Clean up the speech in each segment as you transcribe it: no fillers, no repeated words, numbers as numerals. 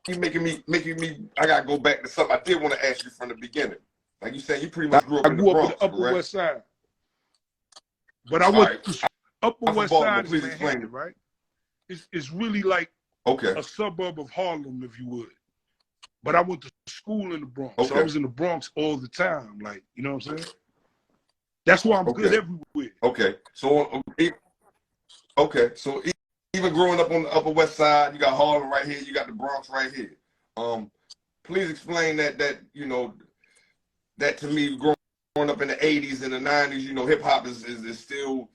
you making me. I gotta go back to something I did want to ask you from the beginning. Like you said, you pretty much grew up in the I grew up Bronx, in the Upper correct? West Side, but I All went right. to Upper I'm from West Baltimore. Side is Please explain Manhattan, it. right? It's really like Okay. a suburb of Harlem, if you would. But I went to school in the Bronx, so I Okay. was in the Bronx all the time. Like, you know what I'm saying? That's why I'm good Okay. everywhere. Okay. So even growing up on the Upper West Side, you got Harlem right here, you got the Bronx right here. Please explain that that to me growing up in the 80s and the 90s, you know, hip hop is still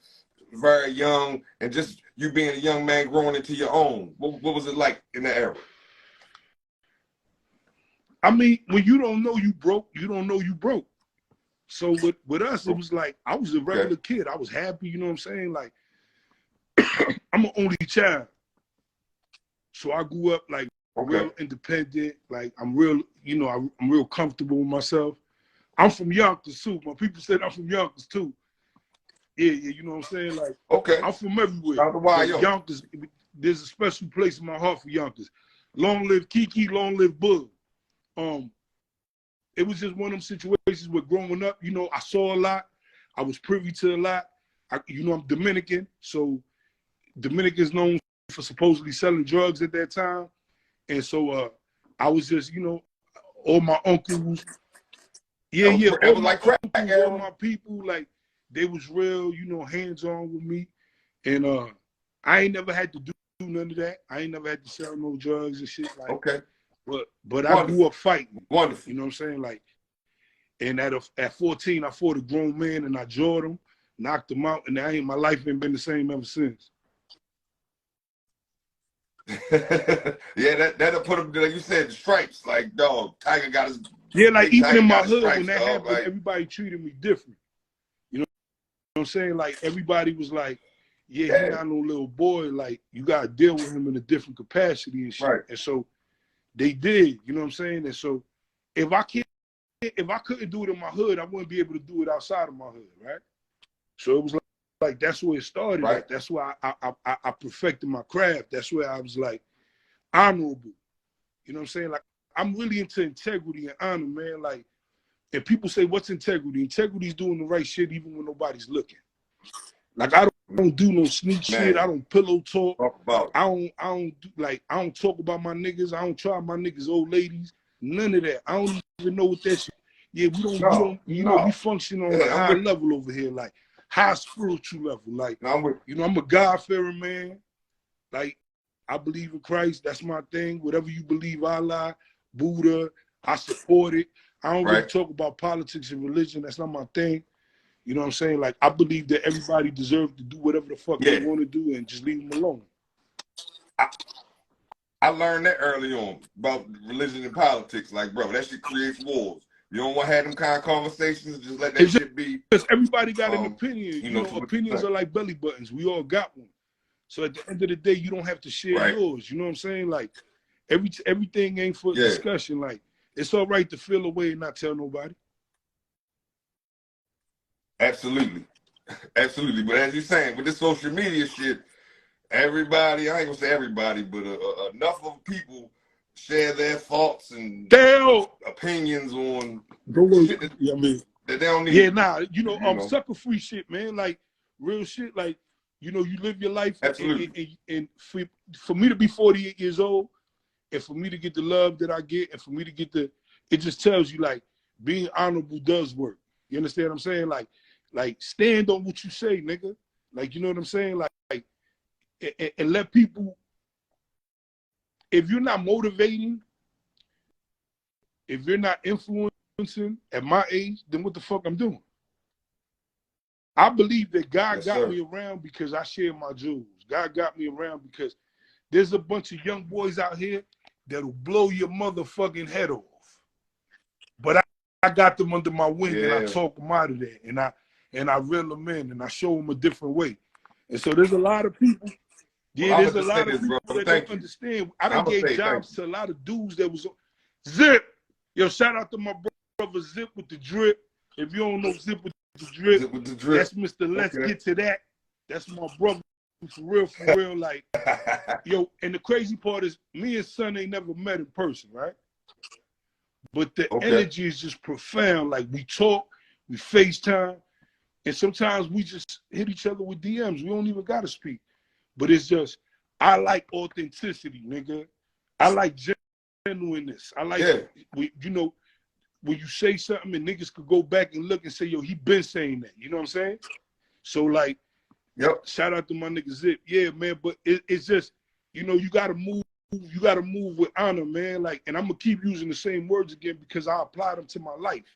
very young, and just you being a young man growing into your own. What was it like in that era? I mean, when you don't know you broke, you don't know you broke. So with us, it was like I was a regular kid. I was happy, you know what I'm saying? Like I'm an only child. So I grew up like real independent. Like I'm real, you know, I'm real comfortable with myself. I'm from Yonkers too. My people said I'm from Yonkers too. Yeah, you know what I'm saying? Like I'm from everywhere. But Yonkers, there's a special place in my heart for Yonkers. Long live Kiki, long live Bug. It was just one of them situations where growing up, you know, I saw a lot. I was privy to a lot. You know, I'm Dominican, so Dominicans known for supposedly selling drugs at that time. And so I was just, you know, all my uncles, all my people, like, they was real, you know, hands-on with me. And I ain't never had to do none of that. I ain't never had to sell no drugs and shit. Like, But I grew up fighting. Wonderful. You know what I'm saying? Like, and at 14, I fought a grown man and I jawed him, knocked him out, and my life ain't been the same ever since. Yeah, that'll put him, like you said, the stripes. Like, dog, Tiger got his. Yeah, like even Tiger in my hood, stripes, when that happened, like, everybody treated me different. You know what I'm saying? Like, everybody was like, yeah, he not no little boy. Like, you got to deal with him in a different capacity and shit. Right. And so they did, you know what I'm saying? And so if I couldn't do it in my hood, I wouldn't be able to do it outside of my hood, right? So it was like that's where it started. Right. Like, that's why I perfected my craft. That's where I was like honorable. You know what I'm saying? Like, I'm really into integrity and honor, man. Like, and people say, what's integrity? Integrity is doing the right shit even when nobody's looking. Like, I don't do no sneak shit. I don't pillow talk. I don't talk about my niggas. I don't try my niggas' old ladies. None of that. I don't even know what that shit. Yeah, we don't, you know, we function on a high level over here, like high spiritual level. Like, you know, I'm a God-fearing man. Like, I believe in Christ. That's my thing. Whatever you believe, Allah, Buddha, I support it. I don't really talk about politics and religion. That's not my thing. You know what I'm saying? Like, I believe that everybody deserves to do whatever the fuck they want to do and just leave them alone. I learned that early on about religion and politics. Like, bro, that shit creates wars. You don't want to have them kind of conversations. Just let that shit be. Because everybody got an opinion. You know, opinions are like belly buttons. We all got one. So at the end of the day, you don't have to share yours. You know what I'm saying? Like, everything ain't for discussion. Like, it's all right to feel away and not tell nobody. Absolutely. Absolutely. But as you're saying, with this social media shit, everybody, I ain't gonna say everybody, but enough of people share their thoughts and opinions on shit that they don't need. Yeah, nah, you know, sucker free shit, man. Like, real shit. Like, you know, you live your life. Absolutely. And for me to be 48 years old, and for me to get the love that I get, and for me to get it just tells you, like, being honorable does work. You understand what I'm saying? Like stand on what you say, nigga. Like, you know what I'm saying? Like and let people, if you're not motivating, if you're not influencing at my age, then what the fuck I'm doing? I believe that God got me around because I share my jewels. God got me around because there's a bunch of young boys out here that'll blow your motherfucking head off. But I got them under my wing and I talk them out of there and I reel them in and I show them a different way. And so there's a lot of people. Yeah, there's a lot of people that don't understand. I done gave jobs to a lot of dudes that was Zip. Yo, shout out to my brother Zip with the drip. If you don't know Zip with the drip, that's Mr. Let's Get to That. That's my brother. for real, like, yo, and the crazy part is me and Son ain't never met in person, right? But the Okay. energy is just profound. Like, we talk, we FaceTime, and sometimes we just hit each other with DMs. We don't even gotta speak. But it's just, I like authenticity, nigga. I like genuineness. I like, you know, when you say something and niggas could go back and look and say, yo, he been saying that. You know what I'm saying? So, like, shout out to my nigga Zip. Yeah, man, but it's just, you know, you gotta move with honor, man. Like, and I'm gonna keep using the same words again because I apply them to my life.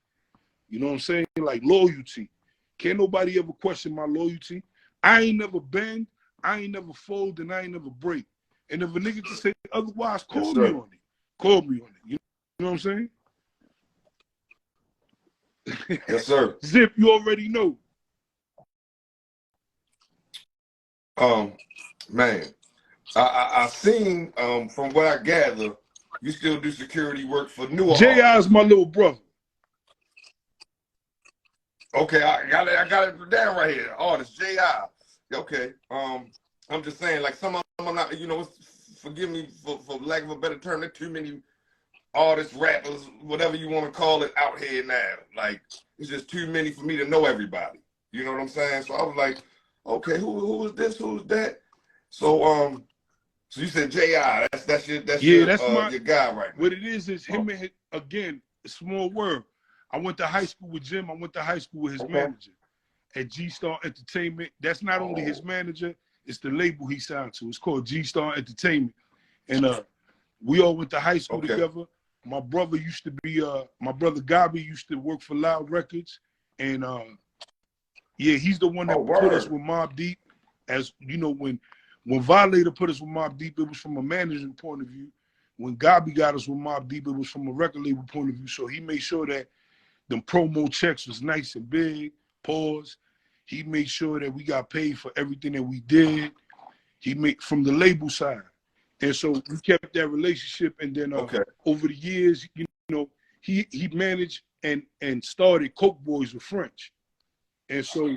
You know what I'm saying? Like, loyalty. Can't nobody ever question my loyalty. I ain't never bend, I ain't never fold, and I ain't never break. And if a nigga can say otherwise, call me on it. Call me on it. You know what I'm saying? Yes, sir. Zip, you already know. Man, I seen from what I gather, you still do security work for newer J.I. is my little brother. Okay, I got it down right here. Artist J.I. Okay. I'm just saying, like, some of them are not, you know, forgive me for lack of a better term, there's too many artists, rappers, whatever you want to call it, out here now. Like, it's just too many for me to know everybody. You know what I'm saying? So I was like, okay, who is this? Who's that? So so you said J.I. That's your guy right now. What it is him and his, again, small world. I went to high school with Jim. I went to high school with his manager at G-Starr Entertainment. That's not only his manager, it's the label he signed to. It's called G-Starr Entertainment. And we all went to high school together. My brother used to be, my brother Gabi used to work for Loud Records. And yeah, he's the one that put us with Mobb Deep. As you know, when Violator put us with Mobb Deep, it was from a management point of view. When Gabi got us with Mobb Deep, it was from a record label point of view. So he made sure that them promo checks was nice and big. Pause. He made sure that we got paid for everything that we did. He made from the label side. And so we kept that relationship. And then over the years, you know, he managed and started Coke Boys with French. And so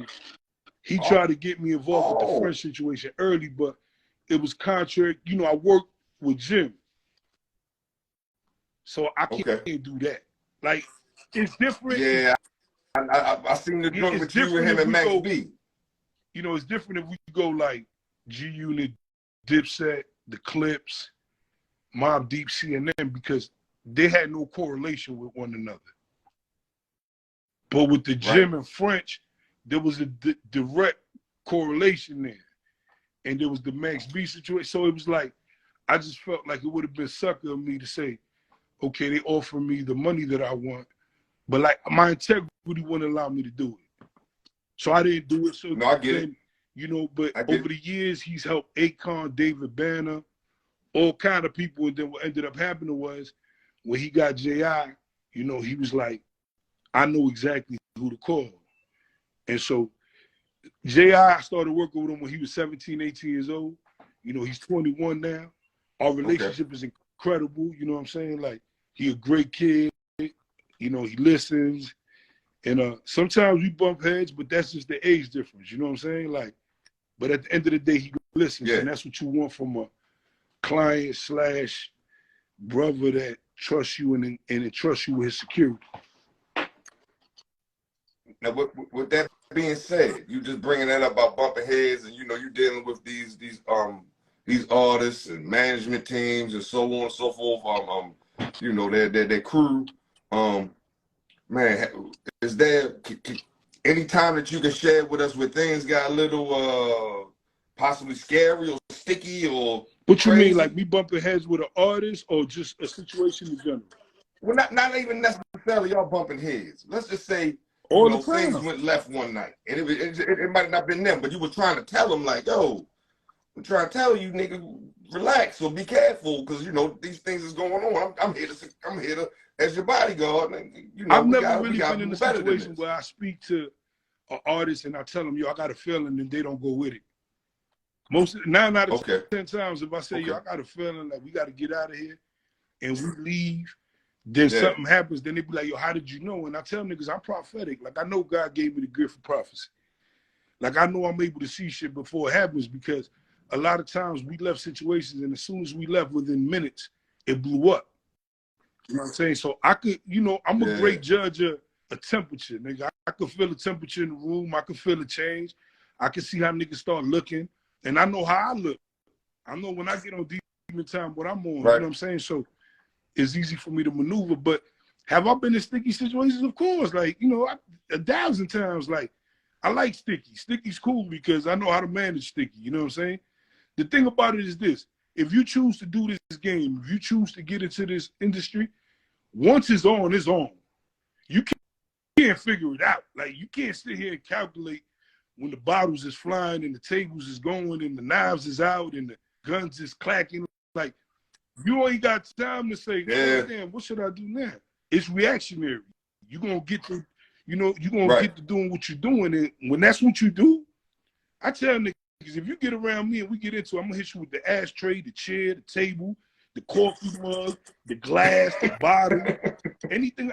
he tried to get me involved with the French situation early, but it was contrary. You know, I worked with Jim. So I can't do that. Like, it's different. Yeah, I seen the joint with you and him and Max B. You know, it's different if we go like G-Unit, Dipset, The Clips, Mobb Deep, CNN, because they had no correlation with one another. But with the Jim and French, there was a direct correlation there. And there was the Max B situation. So it was like, I just felt like it would have been sucker of me to say, okay, they offer me the money that I want, but like my integrity wouldn't allow me to do it. So I didn't do it. So no, I get it. You know, but over the years, he's helped Akon, David Banner, all kind of people. And then what ended up happening was when he got J.I., you know, he was like, I know exactly who to call. And so J.I. started working with him when he was 17, 18 years old. You know, he's 21 now. Our relationship is incredible. You know what I'm saying? Like, he a great kid. You know, he listens. And sometimes we bump heads, but that's just the age difference. You know what I'm saying? Like, but at the end of the day, he listens. And that's what you want from a client / brother that trusts you and entrusts you with his security. Now, with that being said, you just bringing that up about bumping heads, and you know you're dealing with these artists and management teams and so on and so forth. You know their crew. Man, is there any time that you can share with us where things got a little possibly scary or sticky or? What you mean, like me bumping heads with an artist or just a situation in general? Well, not even necessarily y'all bumping heads. Let's just say all the time things went left one night, and it might not have been them, but you were trying to tell them like, yo, I'm trying to tell you, nigga, relax or be careful, because you know these things is going on. I'm here to as your bodyguard. And, you know, I've never really been in a situation where I speak to an artist and I tell them, yo, I got a feeling, and they don't go with it. Most 9 out of 10 times, if I say, yo, I got a feeling like we got to get out of here, and we leave, then something happens. Then they be like, yo, how did you know? And I tell niggas I'm prophetic. Like, I know God gave me the gift for prophecy. Like, I know I'm able to see shit before it happens because a lot of times we left situations and as soon as we left within minutes, it blew up. You know what I'm saying? So I could, you know, I'm a great judge of a temperature, nigga. I could feel the temperature in the room. I could feel the change. I could see how niggas start looking. And I know how I look. I know when I get on demon time what I'm on. You know what I'm saying? So it's easy for me to maneuver. But have I been in sticky situations? Of course. Like, you know, 1,000 times. Like, I like sticky. Sticky's cool because I know how to manage sticky. You know what I'm saying? The thing about it is this. If you choose to do this game, if you choose to get into this industry, once it's on, it's on. You can't figure it out. Like, you can't sit here and calculate when the bottles is flying and the tables is going and the knives is out and the guns is clacking. Like, you ain't got time to say, oh, damn, what should I do now? It's reactionary. You're going to get to, you know, you're going to get to doing what you're doing. And when that's what you do, I tell niggas, if you get around me and we get into it, I'm going to hit you with the ashtray, the chair, the table, the coffee mug, the glass, the bottle, anything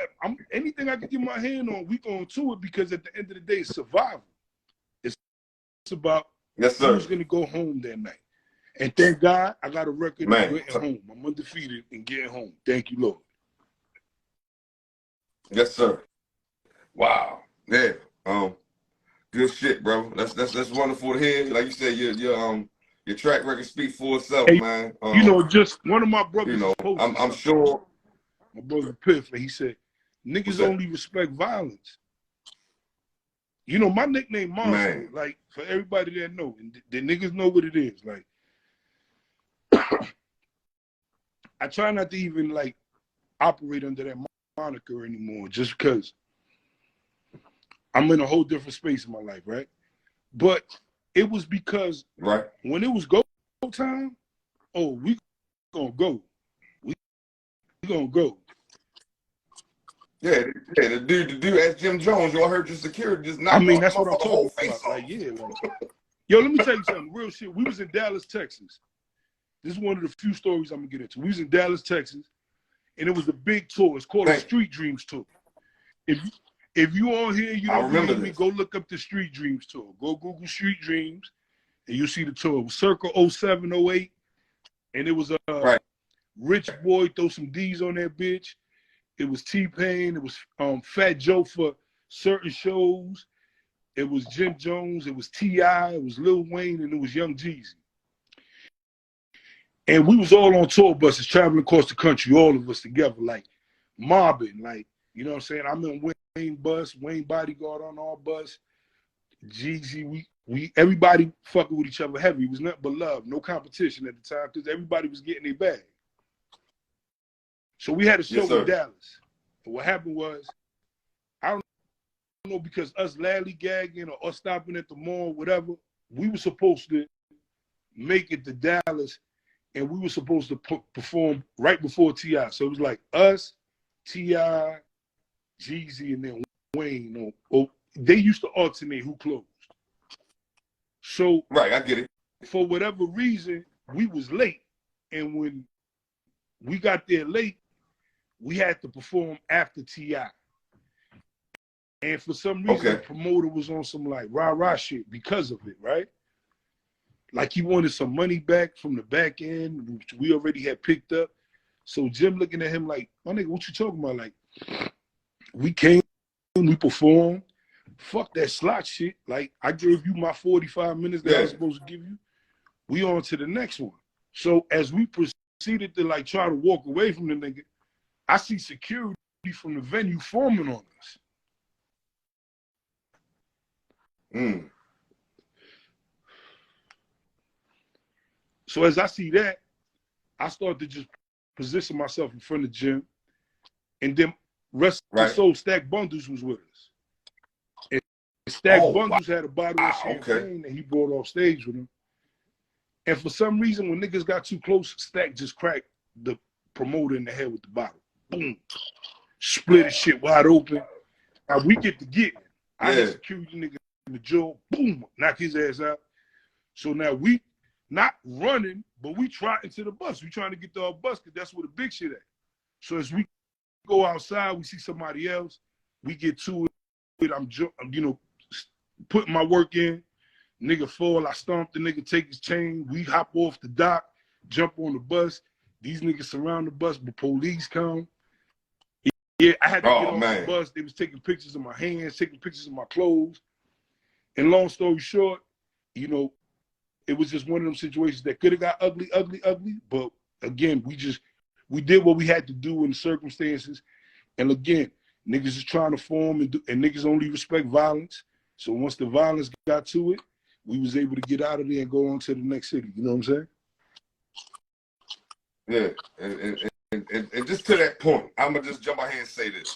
I can get my hand on, we going to it because at the end of the day, it's survival. It's about who's going to go home that night. And thank God I got a record of getting home. I'm undefeated in getting home. Thank you, Lord. Yes, sir. Wow. Yeah. Good shit, bro. That's wonderful to hear. Like you said, your track record speaks for itself, man. You know, just one of my brothers. You know, I'm sure. My brother Piff, and he said, "Niggas only respect violence." You know, my nickname Monster. Like, for everybody that know, and the niggas know what it is. Like, I try not to even like operate under that moniker anymore, just because I'm in a whole different space in my life, right? But it was because when it was go time, oh, we gonna go. We gonna go. Yeah, the dude as Jim Jones, y'all heard your security just knocked that's what I'm talking about. Like, yo, let me tell you something, real shit. We was in Dallas, Texas. This is one of the few stories I'm gonna get into. We was in Dallas, Texas, and it was a big tour. It's called a Street Dreams Tour. If you on here, you don't believe me, go look up the Street Dreams Tour. Go Google Street Dreams, and you'll see the tour. It was circa 07, 08, and it was a Rich Boy, throw some D's on that bitch. It was T-Pain. It was Fat Joe for certain shows. It was Jim Jones. It was T.I. It was Lil Wayne, and it was Young Jeezy. And we was all on tour buses traveling across the country, all of us together, like mobbing, like, you know what I'm saying? I'm in Wayne bus, Wayne bodyguard on our bus, Jeezy, everybody fucking with each other heavy. It was nothing but love, no competition at the time, because everybody was getting their bag. So we had a show in Dallas. And what happened was, I don't know, because us laddy-gagging or us stopping at the mall, whatever, we were supposed to make it to Dallas, and we were supposed to perform right before T.I. So it was like us, T.I., Jeezy, and then Wayne. They used to alternate who closed. So I get it. For whatever reason, we was late. And when we got there late, we had to perform after T.I. And for some reason, the promoter was on some like rah-rah shit because of it, right? Like he wanted some money back from the back end, which we already had picked up. So Jim looking at him like, my nigga, what you talking about? Like, we came, we performed. Fuck that slot shit. Like, I gave you my 45 minutes that I was supposed to give you. We on to the next one. So as we proceeded to like try to walk away from the nigga, I see security from the venue forming on us. So as I see that, I start to just position myself in front of Jim, and then rest of the soul Stack Bundles was with us. And Stack Bundles had a bottle of champagne that he brought off stage with him. And for some reason, when niggas got too close, Stack just cracked the promoter in the head with the bottle. Boom. Split his shit wide open. Now we get to get. I hit security nigga in the jaw. Boom. Knock his ass out. So now we not running, but we trotting to the bus. We trying to get to our bus because that's where the big shit at. So as we go outside, we see somebody else. We get to it. I'm you know, putting my work in. Nigga fall, I stomp the nigga, take his chain. We hop off the dock, jump on the bus. These niggas surround the bus, but police come. Yeah, I had to get Oh, off man. the bus. They was taking pictures of my hands, taking pictures of my clothes. And long story short, you know, it was just one of them situations that could have got ugly. But again, we did what we had to do in the circumstances. And again, niggas is trying to form and niggas only respect violence. So once the violence got to it, we was able to get out of there and go on to the next city. You know what I'm saying? Yeah, and just to that point, I'm gonna just jump out here and say this.